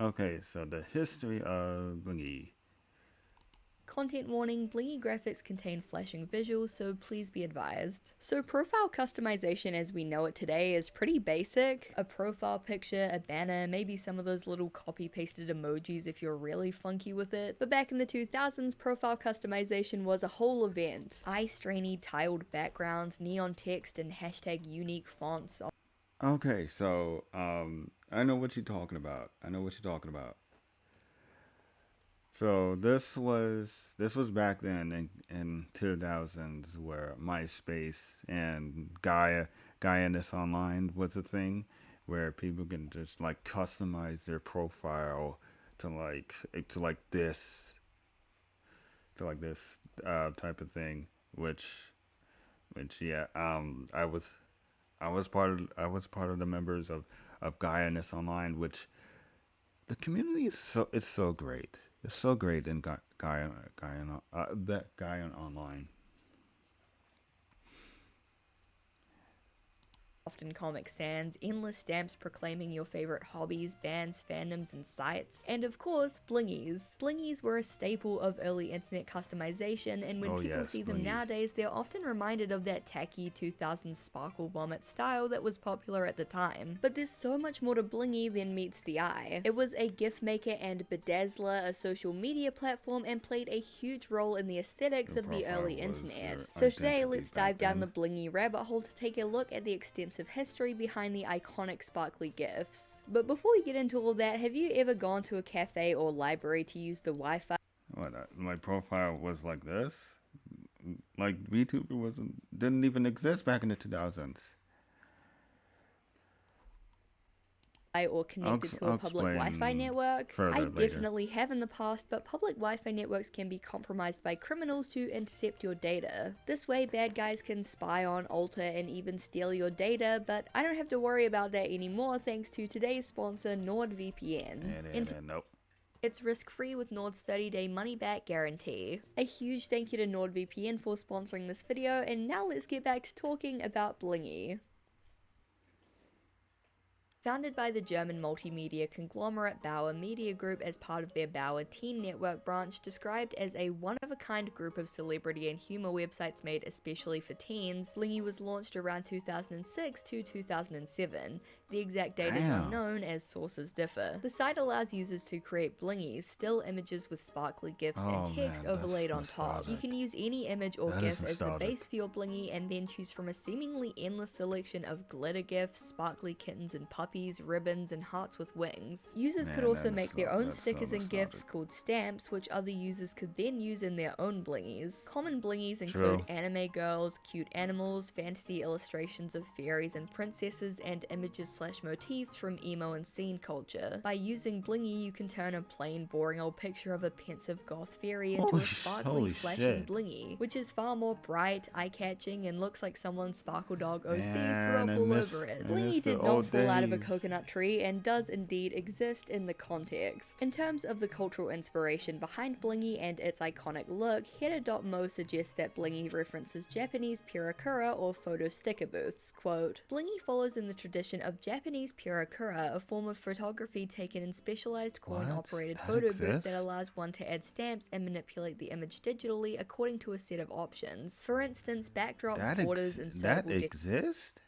Okay, so the history of Blingee. Content warning, Blingee graphics contain flashing visuals, so please be advised. So profile customization as we know it today is pretty basic. A profile picture, a banner, maybe some of those little copy-pasted emojis if you're really funky with it. But back in the 2000s, profile customization was a whole event. Eye-strainy tiled backgrounds, neon text, and hashtag unique fonts. Okay, so I know what you're talking about. I know what you're talking about. So this was back then in 2000s where MySpace and Gaia this online was a thing where people can just like customize their profile to like to like this type of thing, which yeah, I was part of the members of Gaia online, which the community is it's so great. It's so great in Gaia online. Often Comic Sans, endless stamps proclaiming your favorite hobbies, bands, fandoms, and sites, and of course, blingies. Blingies were a staple of early internet customization, and when Oh people yes, see them Blingee. nowadays, they're often reminded of that tacky 2000s sparkle vomit style that was popular at the time. But there's so much more to Blingy than meets the eye. It was a GIF maker and bedazzler, a social media platform, and played a huge role in the aesthetics Your of the profile early was internet. your So today, identity let's back dive down the then. Blingy rabbit hole to take a look at the extensive history behind the iconic sparkly GIFs. But before we get into all that, have you ever gone to a cafe or library to use the Wi-Fi What my profile was like this. Like VTuber wasn't didn't even exist back in the 2000s. or connected to a I'll public Wi-Fi explain network? I further later. definitely have in the past, but public Wi-Fi networks can be compromised by criminals to intercept your data. This way, bad guys can spy on, alter, and even steal your data, but I don't have to worry about that anymore thanks to today's sponsor, NordVPN. And nope. It's risk-free with Nord's 30-day money-back guarantee. A huge thank you to NordVPN for sponsoring this video, and now let's get back to talking about Blingee. Founded by the German multimedia conglomerate Bauer Media Group as part of their Bauer Teen Network branch, described as a one-of-a-kind group of celebrity and humor websites made especially for teens, Blingee was launched around 2006 to 2007. The exact date is Damn. unknown as sources differ. The site allows users to create blingies, still images with sparkly GIFs and Oh text man, that's overlaid on top. You nostalgic. can use any image or That is GIF as the nostalgic. base for your blingy and then choose from a seemingly endless selection of glitter GIFs, sparkly kittens and puppies, ribbons, and hearts with wings. Users could Man, also make their own that's so stickers and GIFs nostalgic. called stamps, which other users could then use in their own blingies. Common blingies include True. anime girls, cute animals, fantasy illustrations of fairies and princesses, and images/motifs from emo and scene culture. By using Blingee, you can turn a plain, boring old picture of a pensive goth fairy into a sparkly, Holy flashing shit. Blingee, which is far more bright, eye-catching, and looks like someone's Sparkle Dog OC threw Man, up all over it. I miss Blingee the did not old fall out of a days. coconut tree and does indeed exist in the context. In terms of the cultural inspiration behind Blingee and its iconic look, Header.mo suggests that Blingee references Japanese pirakura or photo sticker booths. Quote, Blingee follows in the tradition of Japanese pirakura, a form of photography taken in specialized What? coin-operated That photo booth that exists? allows one to add stamps and manipulate the image digitally according to a set of options. For instance, backdrops, borders, That insertable exists?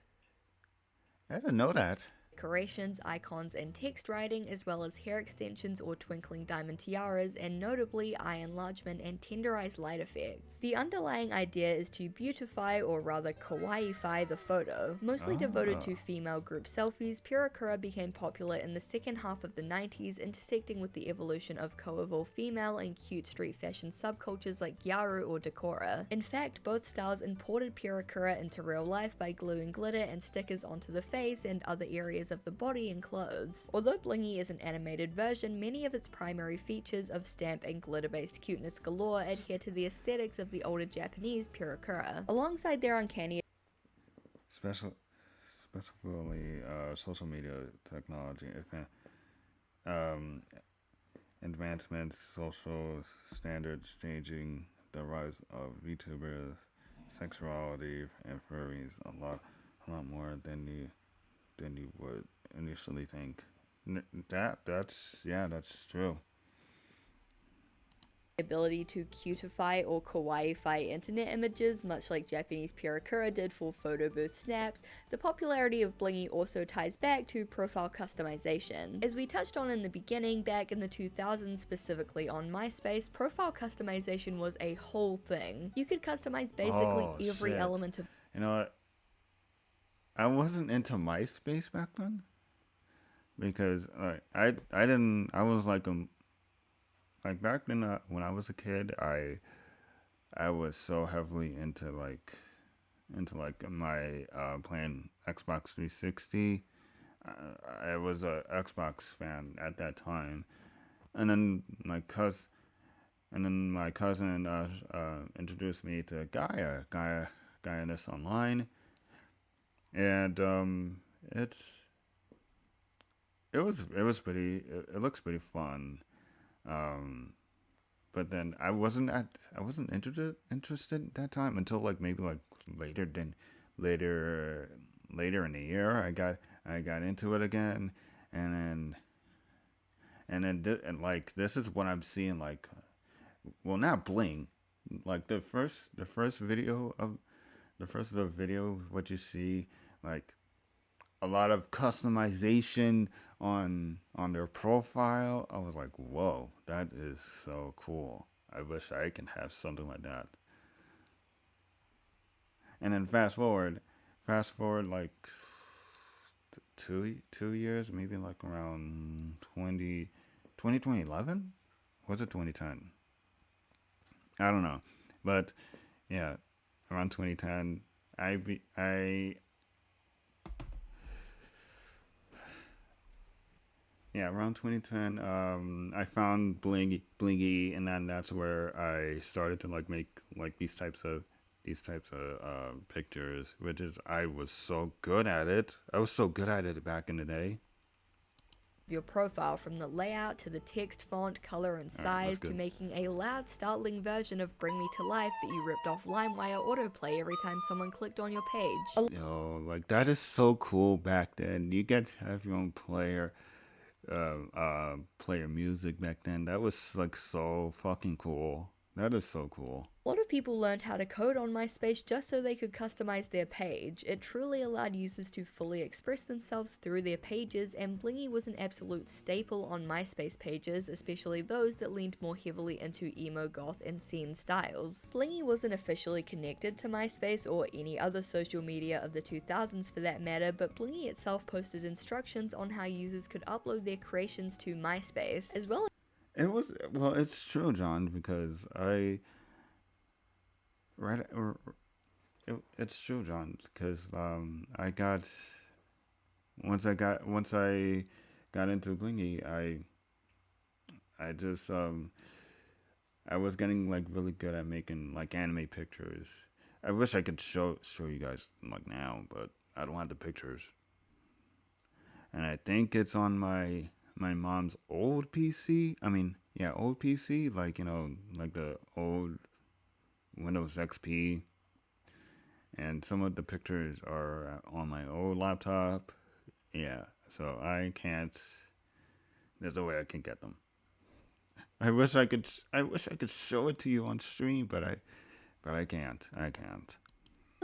I didn't know that. decorations, icons, and text writing, as well as hair extensions or twinkling diamond tiaras, and notably eye enlargement and tenderized light effects. The underlying idea is to beautify, or rather kawaii-fy, the photo. Mostly devoted Oh. to female group selfies, Pirakura became popular in the second half of the 90s, intersecting with the evolution of coeval female and cute street fashion subcultures like Gyaru or Decora. In fact, both styles imported Pirakura into real life by gluing glitter and stickers onto the face and other areas of the body and clothes. Although Blingee is an animated version, many of its primary features of stamp and glitter-based cuteness galore adhere to the aesthetics of the older Japanese Pirakura. Alongside their uncanny Special, specifically social media technology, um, advancements, social standards changing, the rise of VTubers, sexuality, and furries a lot more than you would initially think. That's true. Ability to cutify or kawaii-fy internet images, much like Japanese Pirakura did for photo booth snaps. The popularity of Blingee also ties back to profile customization. As we touched on in the beginning, back in the 2000s, specifically on MySpace, profile customization was a whole thing. You could customize basically Oh every shit. element of You know what? I wasn't into MySpace back then because I didn't I was like back then when I was a kid I was so heavily into like my playing Xbox 360. I was a Xbox fan at that time, and then my cousin introduced me to Gaia in this online, and it's it was pretty it looks pretty fun. Um, but then I wasn't interested at that time until like maybe like later than later later in the year I got into it again, and and like this is what I'm seeing like, well, not Bling, like the first video of the first of the video, what you see, like a lot of customization on their profile. I was like, whoa, that is so cool. I wish I can have something like that. And then fast forward like 2 years, maybe like around 2011. Was it 2010? I don't know, but yeah, around 2010, I yeah, around 2010, I found Blingee, and then that's where I started to like make like these types of pictures, which is I was so good at it. I was so good at it back in the day. your profile, from the layout to the text font, color, and All right, that's size, to good. making a loud, startling version of Bring Me to Life that you ripped off LimeWire autoplay every time someone clicked on your page. Yo, like that is so cool back then. You get to have your own player music back then. That was like so fucking cool. That is so cool. A lot of people learned how to code on MySpace just so they could customize their page. It truly allowed users to fully express themselves through their pages, and Blingee was an absolute staple on MySpace pages, especially those that leaned more heavily into emo, goth, and scene styles. Blingee wasn't officially connected to MySpace or any other social media of the 2000s for that matter, but Blingee itself posted instructions on how users could upload their creations to MySpace, as well. It was well. It's true, John, because right. It's true, John, because I got once I got into Blingy, I just I was getting like really good at making like anime pictures. I wish I could show you guys like now, but I don't have the pictures. And I think it's on my mom's old PC. I mean, yeah, old PC, like like the old Windows XP, and some of the pictures are on my old laptop. Yeah, so I can't. There's no way I can get them. I wish I could. I wish I could show it to you on stream, but I can't. I can't.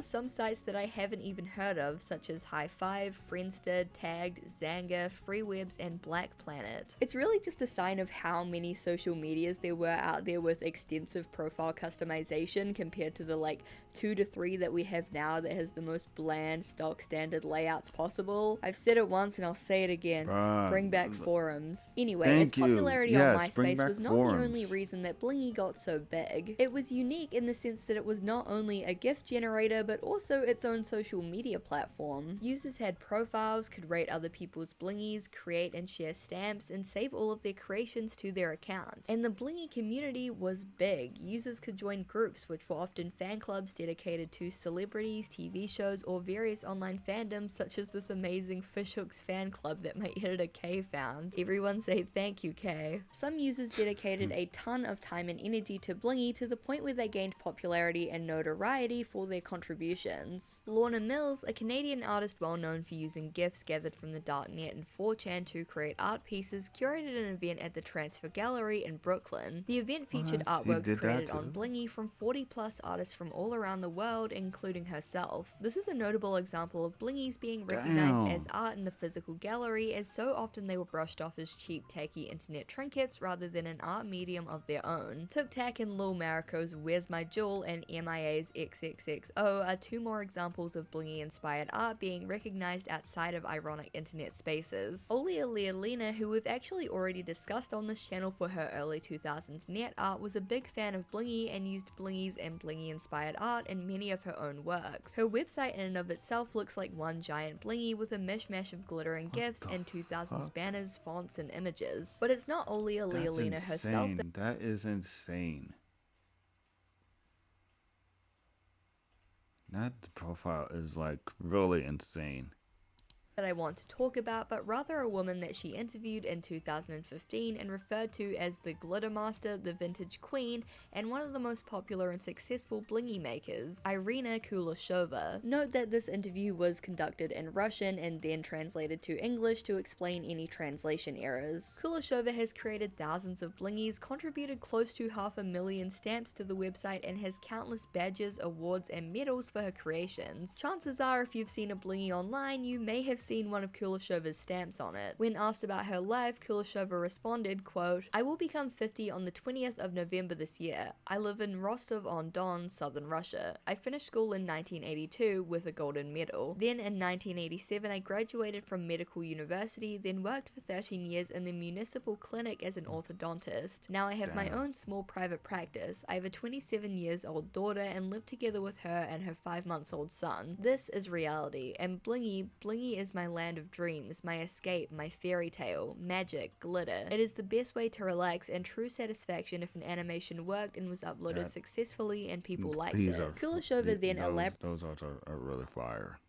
Some sites that I haven't even heard of, such as High Five, Friendster, Tagged, Zanga, Freewebs, and Black Planet. It's really just a sign of how many social medias there were out there with extensive profile customization compared to the like 2 to 3 that we have now that has the most bland, stock standard layouts possible. I've said it once and I'll say it again. Bruh, Bring back forums. Anyway, its thank you. popularity on Yes, bring MySpace back was not the only forums. reason that Blingee got so big. It was unique in the sense that it was not only a GIF generator, but also its own social media platform. Users had profiles, could rate other people's blingies, create and share stamps, and save all of their creations to their account. And the Blingee community was big. Users could join groups, which were often fan clubs dedicated to celebrities, TV shows, or various online fandoms, such as this amazing Fishhooks fan club that my editor Kay found. Everyone say thank you, Kay. Some users dedicated a ton of time and energy to Blingee to the point where they gained popularity and notoriety for their contributions contributions. Lorna Mills, a Canadian artist well known for using GIFs gathered from the darknet and 4chan to create art pieces, curated an event at the Transfer Gallery in Brooklyn. The event featured What? He artworks did that created on too? Blingee from 40 plus artists from all around the world, including herself. This is a notable example of Blingees being recognized as Damn. art in the physical gallery, as so often they were brushed off as cheap, tacky internet trinkets rather than an art medium of their own. Tuk Tak and Lil Marico's Where's My Jewel and MIA's XXXO are two more examples of Blingee-inspired art being recognized outside of ironic internet spaces. Olia Lealina, who we've actually already discussed on this channel for her early 2000s net art, was a big fan of Blingee and used Blingees and Blingee-inspired art in many of her own works. Her website in and of itself looks like one giant Blingee with a mishmash of glittering GIFs and 2000s banners, fonts, and images. But it's not Olia That's Lealina herself insane. That is insane. That profile is like really insane. that I want to talk about, but rather a woman that she interviewed in 2015 and referred to as the Glitter Master, the Vintage Queen, and one of the most popular and successful Blingee makers, Irina Kuleshova. Note that this interview was conducted in Russian and then translated to English to explain any translation errors. Kuleshova has created thousands of Blingees, contributed close to 500,000 stamps to the website, and has countless badges, awards, and medals for her creations. Chances are, if you've seen a Blingee online, you may have seen one of Kuleshova's stamps on it. When asked about her life, Kuleshova responded, quote, "I will become 50 on the 20th of November this year. I live in Rostov-on-Don, southern Russia. I finished school in 1982 with a golden medal. Then in 1987 I graduated from medical university, then worked for 13 years in the municipal clinic as an orthodontist. Now I have my Damn. own small private practice. I have a 27 years old daughter and live together with her and her 5 months old son. This is reality, and Blingee is my land of dreams, my escape, my fairy tale, magic, glitter. It is the best way to relax and true satisfaction if an animation worked and was uploaded That- successfully and people liked These it." are Kuleshova then elaborated those are really fire.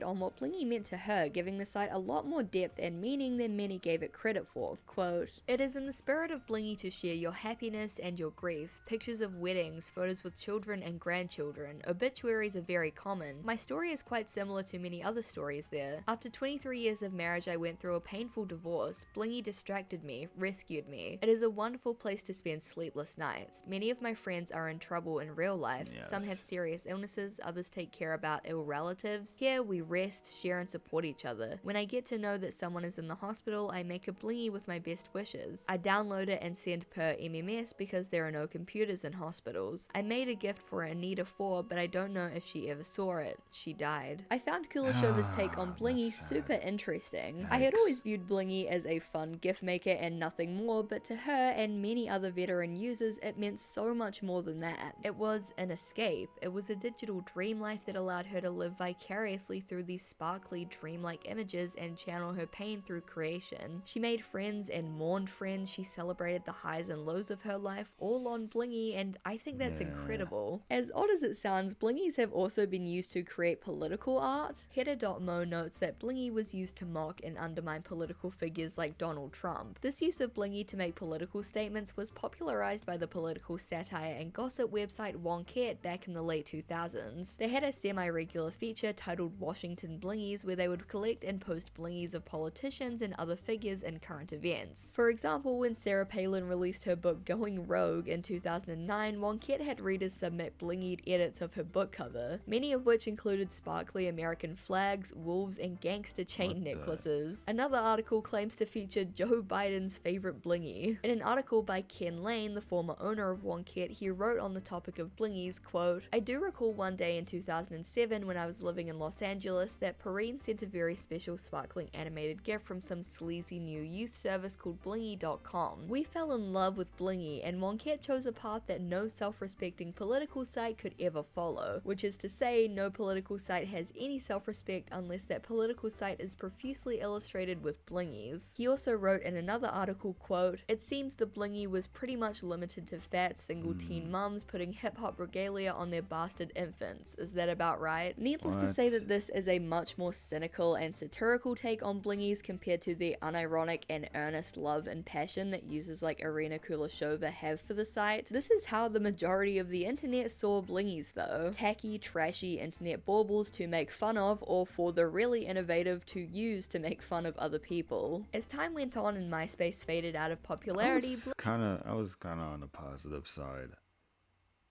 on what Blingee meant to her, giving the site a lot more depth and meaning than many gave it credit for. Quote, "It is in the spirit of Blingee to share your happiness and your grief. Pictures of weddings, photos with children and grandchildren. Obituaries are very common. My story is quite similar to many other stories there. After 23 years of marriage, I went through a painful divorce. Blingee distracted me, rescued me. It is a wonderful place to spend sleepless nights. Many of my friends are in trouble in real life. Some have Yes. serious illnesses, others take care about ill relatives. Here we rest, share, and support each other. When I get to know that someone is in the hospital, I make a Blingee with my best wishes. I download it and send per MMS because there are no computers in hospitals. I made a gift for Anita 4, but I don't know if she ever saw it. She died." I found Kuleshova's take on Blingee That's sad. super interesting. I had always viewed Blingee as a fun gift maker and nothing more, but to her and many other veteran users, it meant so much more than that. It was an escape. It was a digital dream life that allowed her to live vicariously through these sparkly, dreamlike images and channel her pain through creation. She made friends and mourned friends. She celebrated the highs and lows of her life, all on Blingee, and I think that's Yeah. incredible. As odd as it sounds, Blingees have also been used to create political art. Header.mo notes that Blingee was used to mock and undermine political figures like Donald Trump. This use of Blingee to make political statements was popularized by the political satire and gossip website Wonkette back in the late 2000s. They had a semi-regular feature titled Washington Blingees, where they would collect and post Blingees of politicians and other figures in current events. For example, when Sarah Palin released her book Going Rogue in 2009, Wonkette had readers submit Blingeed edits of her book cover, many of which included sparkly American flags, wolves, and gangster chain What the- necklaces. Another article claims to feature Joe Biden's favorite Blingee. In an article by Ken Lane, the former owner of Wonkette, he wrote on the topic of Blingees, quote, "I do recall one day in 2007 when I was living in Los Angeles that Perrine sent a very special sparkling animated gift from some sleazy new youth service called Blingee.com. We fell in love with Blingee, and Wonkette chose a path that no self-respecting political site could ever follow, which is to say, no political site has any self-respect unless that political site is profusely illustrated with Blingees." He also wrote in another article, quote, "It seems the Blingee was pretty much limited to fat single teen mums putting hip-hop regalia on their bastard infants. Is that about right?" Needless to say that What? this as a much more cynical and satirical take on Blingees compared to the unironic and earnest love and passion that users like Irina Kuleshova have for the site. This is how the majority of the internet saw Blingees though. Tacky, trashy internet baubles to make fun of, or for the really innovative to use to make fun of other people. As time went on and MySpace faded out of popularity, I was kind of on the positive side.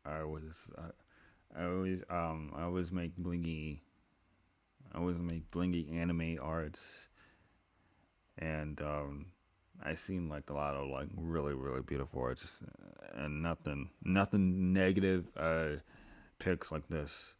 I was, I always make Blingee. I always make Blingee anime arts, and I seen like a lot of like really beautiful arts, and nothing negative pics like this.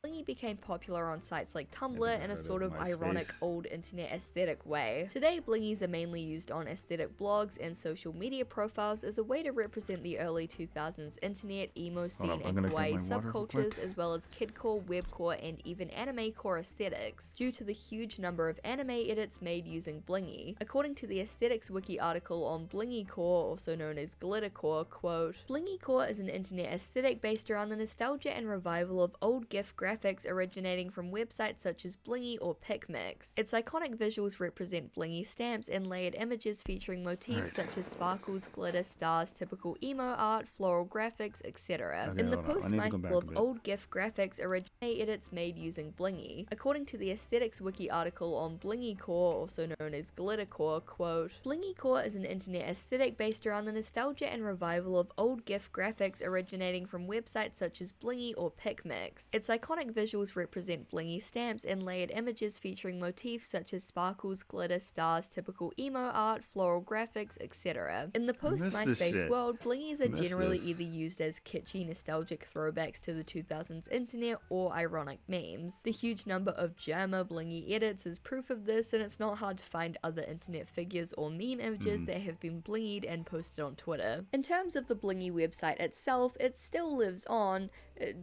Blingee became popular on sites like Have Tumblr you in a heard sort of of MySpace? ironic old internet aesthetic way. Today, Blingees are mainly used on aesthetic blogs and social media profiles as a way to represent the early 2000s internet, emo scene, I'm and gonna get kawaii my water real subcultures, quick. as well as kidcore, webcore, and even anime core aesthetics, due to the huge number of anime edits made using Blingee. According to the Aesthetics Wiki article on Blingee core, also known as glittercore, quote, Blingee core is an internet aesthetic based around the nostalgia and revival of old GIF graphics originating from websites such as Blingee or PicMix. Its iconic visuals represent Blingee stamps and layered images featuring motifs such as sparkles, glitter, stars, typical emo art, floral graphics, etc. Okay, In the hold on. I need to go back post-Michael a of bit. old GIF graphics originate edits made using Blingee. According to the Aesthetics Wiki article on Blingee core, also known as glittercore, quote, Blingee core is an internet aesthetic based around the nostalgia and revival of old GIF graphics originating from websites such as Blingee or PicMix. Its iconic visuals represent Blingee stamps and layered images featuring motifs such as sparkles, glitter, stars, typical emo art, floral graphics, etc. In the I missed this post-MySpace shit. world, Blingees are Missed generally this. either used as kitschy, nostalgic throwbacks to the 2000s internet or ironic memes. The huge number of Germa Blingee edits is proof of this, and it's not hard to find other internet figures or meme images that have been Blingeed and posted on Twitter. In terms of the Blingee website itself, it still lives on,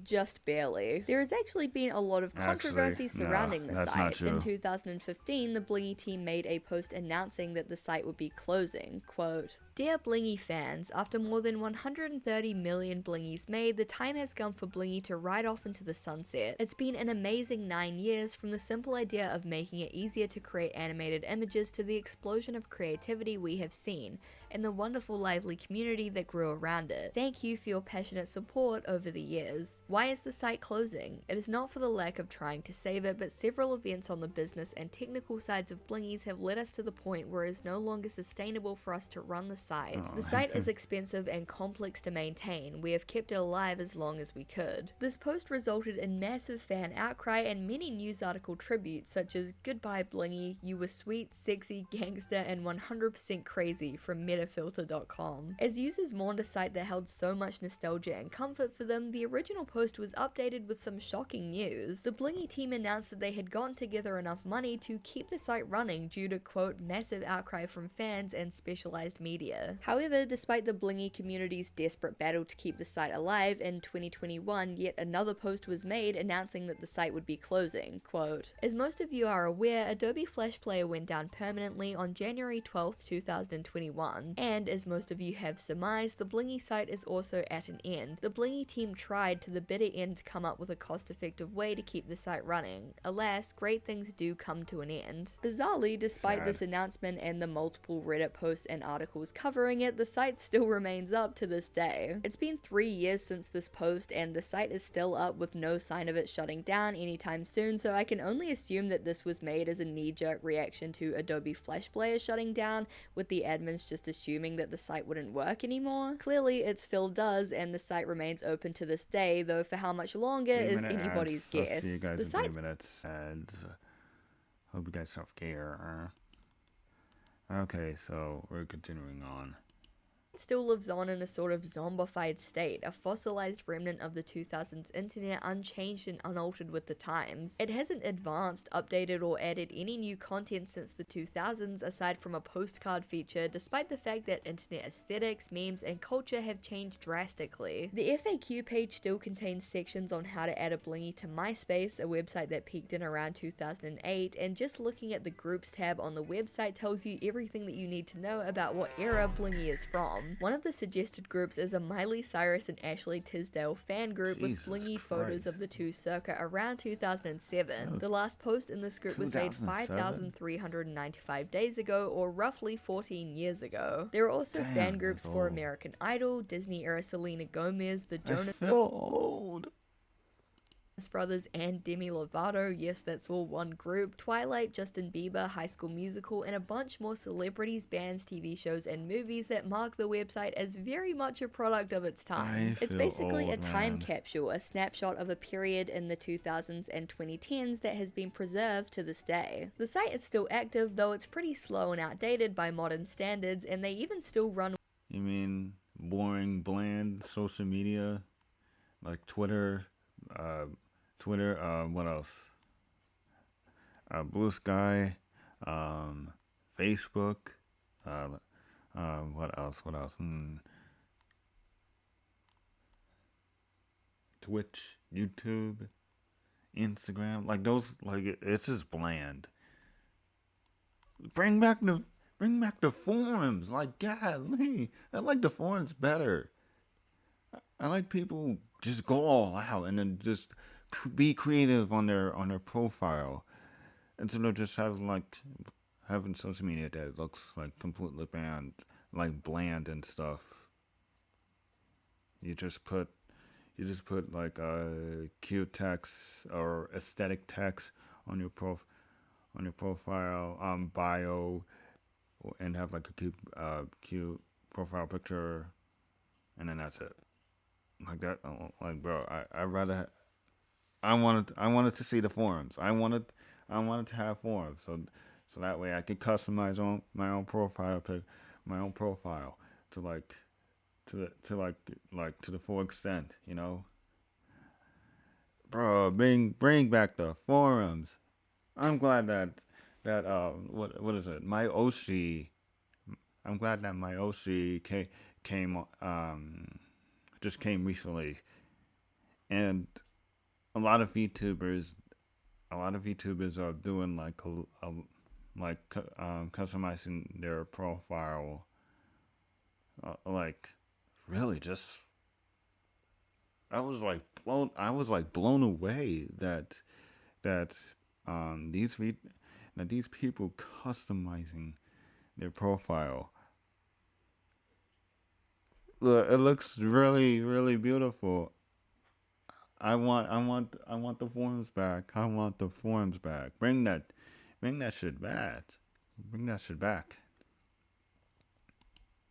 just barely. There has actually been a lot of controversy Actually, no, surrounding the that's not site. In true. 2015, the Blingee team made a post announcing that the site would be closing. Quote, Dear Blingee fans, after more than 130 million Blingees made, the time has come for Blingee to ride off into the sunset. It's been an amazing 9 years, from the simple idea of making it easier to create animated images to the explosion of creativity we have seen, and the wonderful lively community that grew around it. Thank you for your passionate support over the years. Why is the site closing? It is not for the lack of trying to save it, but several events on the business and technical sides of Blingees have led us to the point where it is no longer sustainable for us to run the site. The site is expensive and complex to maintain. We have kept it alive as long as we could. This post resulted in massive fan outcry and many news article tributes such as Goodbye Blingee, you were sweet, sexy, gangster, and 100% crazy from metafilter.com. As users mourned a site that held so much nostalgia and comfort for them, the original post was updated with some shocking news. The Blingee team announced that they had gotten together enough money to keep the site running due to, quote, massive outcry from fans and specialized media. However, despite the Blingee community's desperate battle to keep the site alive, in 2021 yet another post was made announcing that the site would be closing. Quote, As most of you are aware, Adobe Flash Player went down permanently on January 12, 2021, and as most of you have surmised, the Blingee site is also at an end. The Blingee team tried to the bitter end to come up with a cost-effective way to keep the site running. Alas, great things do come to an end. Bizarrely, despite this announcement and the multiple Reddit posts and articles covering it, the site still remains up to this day. It's been 3 years since this post, and the site is still up with no sign of it shutting down anytime soon, so I can only assume that this was made as a knee-jerk reaction to Adobe Flash Player shutting down, with the admins just assuming that the site wouldn't work anymore. Clearly, it still does, and the site remains open to this day, though for how much longer is anybody's guess. I'll see you guys The in site's 3 minutes. Ads. Hope you guys self-care. Okay, so we're continuing on. still lives on in a sort of zombified state, a fossilized remnant of the 2000s internet, unchanged and unaltered with the times. It hasn't advanced, updated, or added any new content since the 2000s aside from a postcard feature, despite the fact that internet aesthetics, memes, and culture have changed drastically. The FAQ page still contains sections on how to add a Blingee to MySpace, a website that peaked in around 2008, and just looking at the groups tab on the website tells you everything that you need to know about what era Blingee is from. from. One of the suggested groups is a Miley Cyrus and Ashley Tisdale fan group with Jesus Blingee photos Christ. of the two circa around 2007. That The was last post in this group was made 2007? 5,395 days ago, or roughly 14 years ago. There are also fan Damn, that's groups for old. American Idol, Disney-era Selena Gomez, the I Jonas feel old. Brothers, and Demi Lovato, yes, that's all one group, Twilight, Justin Bieber, High School Musical, and a bunch more celebrities, bands, TV shows, and movies that mark the website as very much a product of its time. I It's feel basically a old, time man. capsule, a snapshot of a period in the 2000s and 2010s that has been preserved to this day. The site is still active, though it's pretty slow and outdated by modern standards, and they even still run. You mean boring, bland social media? Like uh, what else? Blue Sky, um, Facebook, uh, what else? What else? Twitch, YouTube, Instagram. Like those, like it's just bland. Bring back the bring back the forums. Like golly, I like the forums better. I like people just go all out and then just be creative on their profile instead of just having social media that looks like completely bland, like bland and stuff. You just put like cute text or aesthetic text on your profile bio and have like a cute profile picture and then that's it. Like that, like bro, I rather I wanted to see the forums. I wanted to have forums so that way I could customize on my own profile my own profile to like to the full extent, you know. Bro, bring back the forums. I'm glad that what is it? My Oshi. I'm glad that my Oshi came just came recently, and a lot of YouTubers are doing customizing their profile, like really just I was like blown away that these that these people customizing their profile. Look, it looks really beautiful. I want the forums back. I want the forums back. Bring that shit back. Bring that shit back.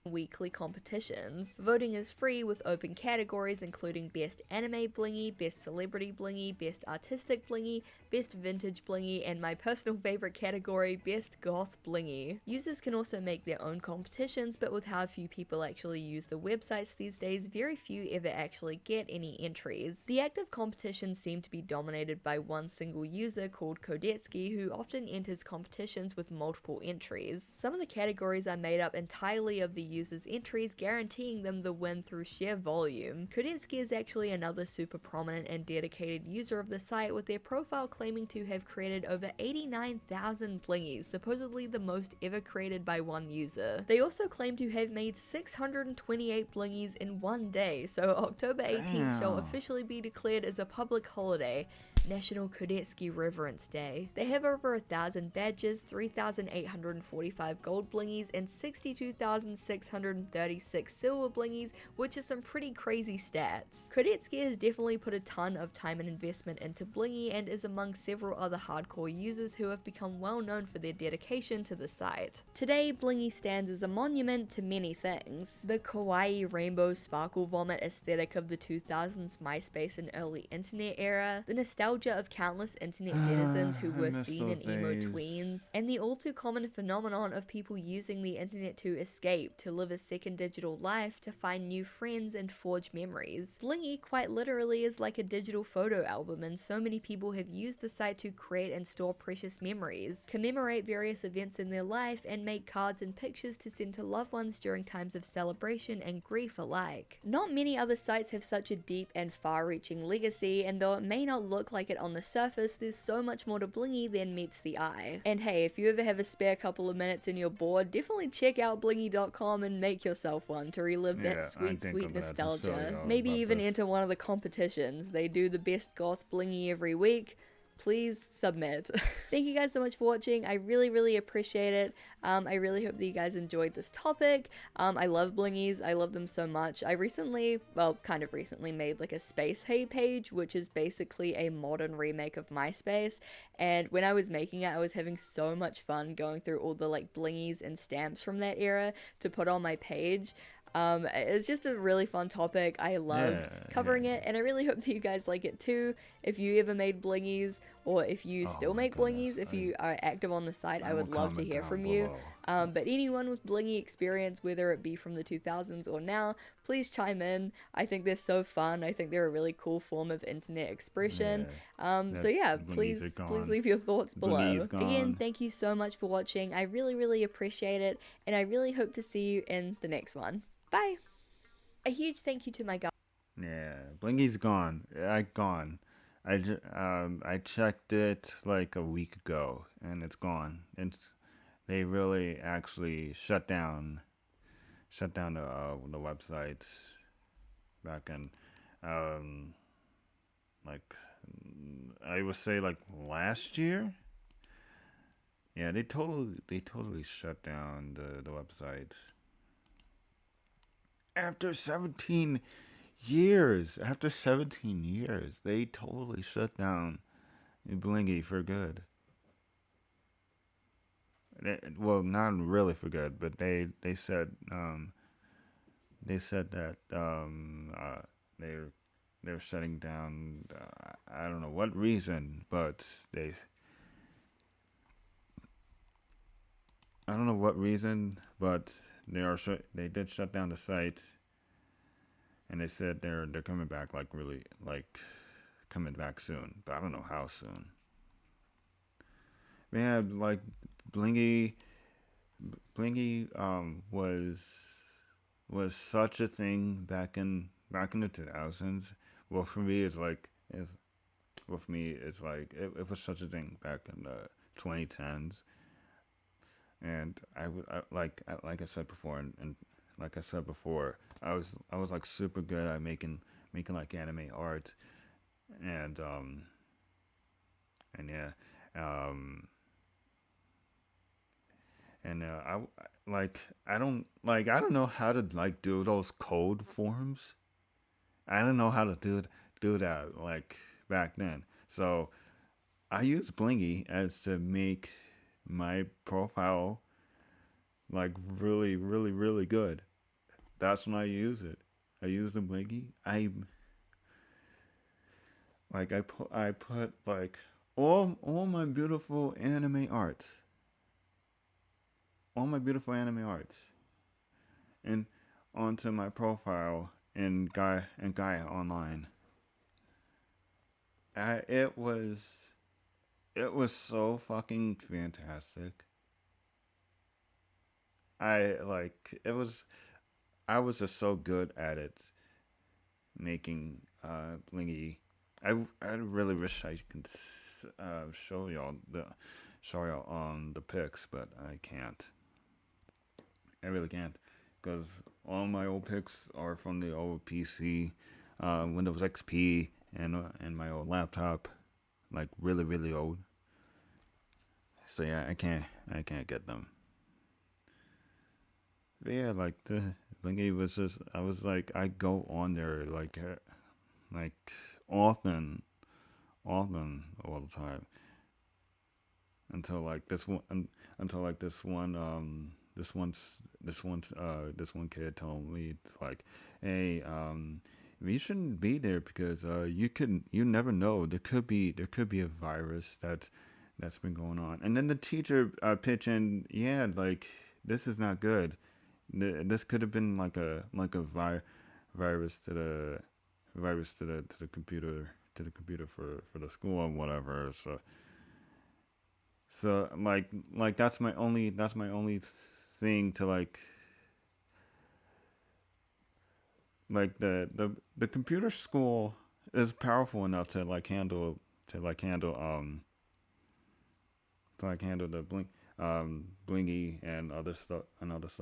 Weekly competitions. Voting is free with open categories including Best Anime Blingee, Best Celebrity Blingee, Best Artistic Blingee, Best Vintage Blingee, and my personal favorite category, Best Goth Blingee. Users can also make their own competitions, but with how few people actually use the websites these days, very few ever actually get any entries. The active competitions seem to be dominated by one single user called Kodetsky, who often enters competitions with multiple entries. Some of the categories are made up entirely of the users' entries, guaranteeing them the win through sheer volume. Kodetsky is actually another super prominent and dedicated user of the site, with their profile claiming to have created over 89,000 blingies, supposedly the most ever created by one user. They also claim to have made 628 blingies in one day, so October 18th shall Damn. officially be declared as a public holiday, National Kodetsky Reverence Day. They have over 1,000 badges, 3,845 gold blingies, and 62,636 silver blingies, which is some pretty crazy stats. Kodetsky has definitely put a ton of time and investment into Blingee and is among several other hardcore users who have become well known for their dedication to the site. Today, Blingee stands as a monument to many things. The kawaii rainbow sparkle vomit aesthetic of the 2000s MySpace and early internet era, the nostalgia of countless internet denizens who I were miss seen those in emo days. tweens, and the all too common phenomenon of people using the internet to escape, to live a second digital life, to find new friends and forge memories. Blingee quite literally is like a digital photo album, and so many people have used the site to create and store precious memories, commemorate various events in their life, and make cards and pictures to send to loved ones during times of celebration and grief alike. Not many other sites have such a deep and far-reaching legacy, and though it may not look like like it on the surface, there's so much more to Blingee than meets the eye. And hey, if you ever have a spare couple of minutes and you're bored, definitely check out Blingee.com and make yourself one to relive that Yeah, I sweet, think sweet of that to show nostalgia. y'all Maybe about even this. enter one of the competitions. They do the best goth Blingee every week. Please submit. Thank you guys so much for watching. I really, really appreciate it. I really hope that you guys enjoyed this topic. I love Blingies. I love them so much. I recently, well, kind of recently made like a Space Hey page, which is basically a modern remake of MySpace. And when I was making it, I was having so much fun going through all the like Blingies and stamps from that era to put on my page. It's just a really fun topic. I loved Yeah, covering yeah. it, and I really hope that you guys like it too. If you ever made blingies, or if you Oh still my make goodness. blingies, if you are active on the site, I I will would love to comment hear down from you. below. But anyone with blingy experience, whether it be from the 2000s or now, please chime in. I think they're so fun. I think they're a really cool form of internet expression. Yeah. So That yeah, blingies are please gone. leave your thoughts Blingies below. Again, gone. thank you so much for watching. I really, really appreciate it, and I really hope to see you in the next one. Bye! A huge thank you to my guys. Yeah, Blingy's gone. Gone. I checked it like a week ago, and it's gone. They really actually shut down the website back in um like I would say like last year. Yeah, they totally shut down the website after 17 years. After 17 years, they totally shut down Blingy for good. Well, not really for good, but they said that they're they're shutting down. I don't know what reason, but I don't know what reason, but they did shut down the site, and they said they're coming back like really like coming back soon, but I don't know how soon. Man, like Blingy Blingy was such a thing back in the 2000s. Well, for me, it's like it was such a thing back in the 2010s, and like I said before, and like I said before, I was like super good at making like anime art, and and yeah, um, and I don't know how to like do those code forms. I don't know how to do that like back then. So I use Blingy as to make my profile like really, really, really good. That's when I use it. I use the Blingy. I put like all my beautiful anime art, all my beautiful anime arts, and onto my profile in Gaia Online. It was so fucking fantastic. It was. I was just so good at it making Blingy. I really wish I could show y'all the pics, but I can't. I really can't, because all my old pics are from the old PC, Windows XP, and my old laptop, like really really old. So yeah, I can't get them. But yeah, like the Blingy was just I was like I go on there like often, often all the time until like this one until like this one kid told me it's like, hey, you shouldn't be there because you never know, there could be a virus that's been going on. And then the teacher pitch in, yeah, like this is not good. This could have been virus to the virus to the computer for the school or whatever. So like that's my only thing to like the computer school is powerful enough to like handle to like handle the Blingee and other stuff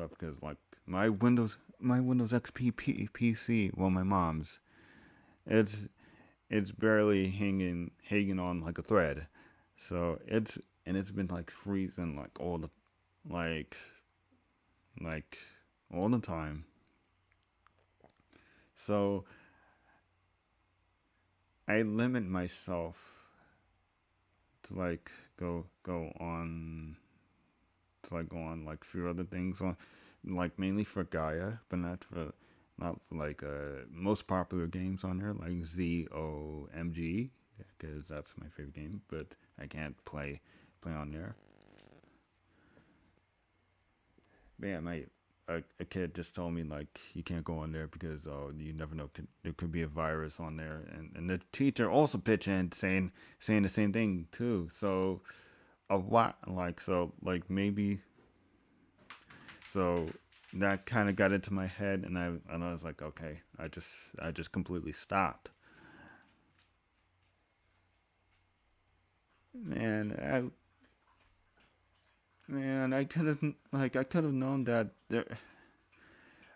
because like my Windows XP PC, well my mom's, it's it's barely hanging on like a thread, so it's been like freezing like like all the time. So I limit myself to like go on go on like few other things on like mainly for Gaia, but not for like most popular games on there like ZOMG because that's my favorite game, but I can't play on there. But yeah, a kid just told me like you can't go on there because you never know there could be a virus on there, and the teacher also pitched in saying the same thing too. So a lot like so like maybe so that kind of got into my head, and I was like, okay, I just completely stopped. Man, I could have I could have known that there.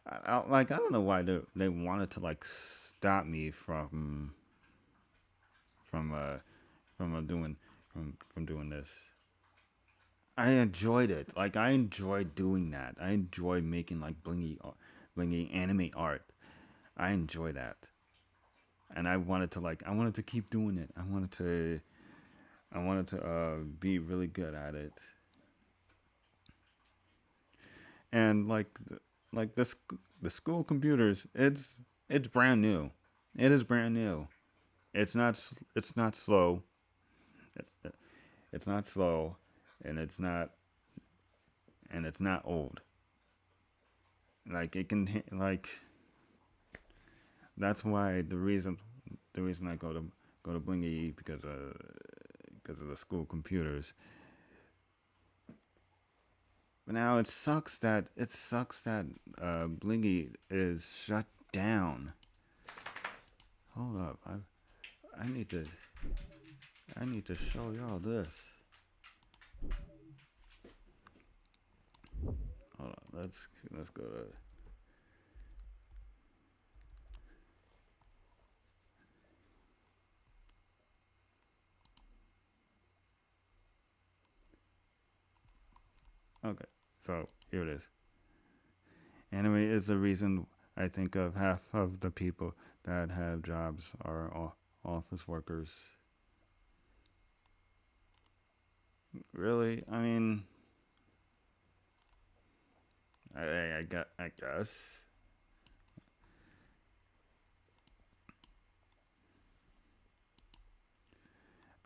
I don't know why they wanted to like stop me from doing from doing this. I enjoyed it. Like I enjoyed doing that. I enjoy making like blingy anime art. I enjoy that, and I wanted to keep doing it. I wanted to be really good at it, and like the school computers, it's brand new. It is brand new. It's not slow. It's not slow, and it's not old. Like it can like that's why the reason I go to Blingee because of the school computers. But now it sucks that Blingee is shut down. Hold up, I need to I need to show y'all this. Hold on, let's go to okay. So here it is. Anime is the reason I think of half of the people that have jobs are office workers. Really? I mean, I guess.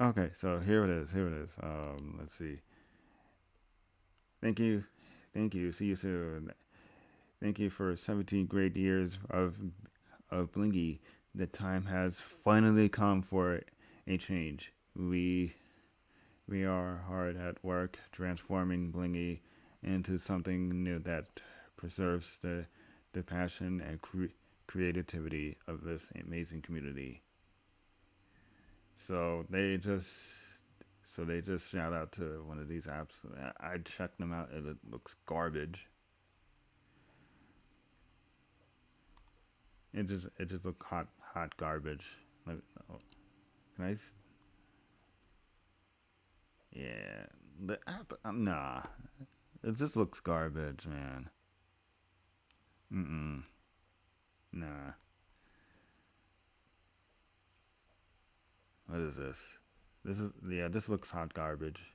Okay, so here it is. Here it is. Let's see. Thank you, thank you. See you soon. Thank you for 17 great years of Blingee. The time has finally come for a change. We are hard at work transforming Blingee into something new that preserves the passion and creativity of this amazing community. So they just shout out to one of these apps. I checked them out and it looks garbage. It just looked hot garbage. Like, oh, can I? Yeah, the app. Nah, it just looks garbage, man. Mm. Nah. What is this? This is yeah. This looks hot garbage.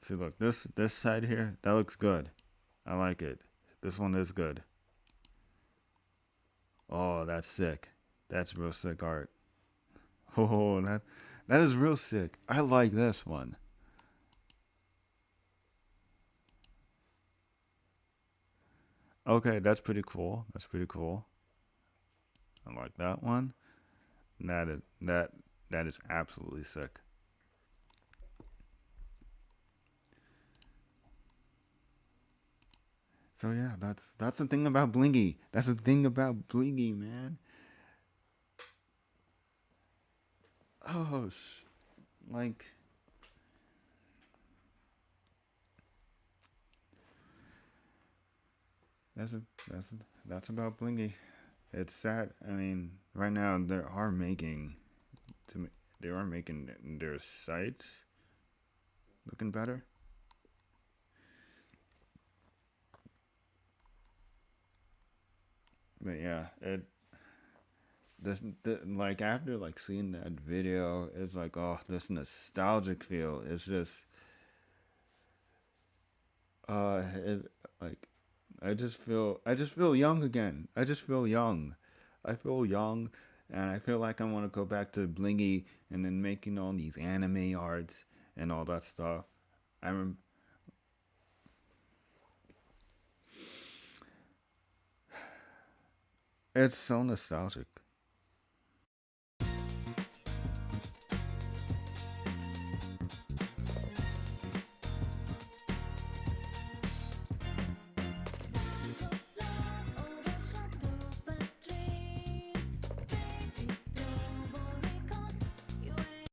See, look this side here. That looks good. I like it. This one is good. Oh, that's sick. That's real sick art. Oh, that is real sick. I like this one. Okay, that's pretty cool. That's pretty cool. I like that one. That is absolutely sick. So yeah, that's the thing about Blingee. That's the thing about Blingee, man. Oh, like that's a, that's that's about Blingee. It's sad. I mean, right now to they are making their site looking better. But yeah, like after like seeing that video, it's like oh this nostalgic feel. It's just it like I just feel young again. I just feel young. I feel young, and I feel like I want to go back to Blingy and then making all these anime arts and all that stuff. I'm it's so nostalgic.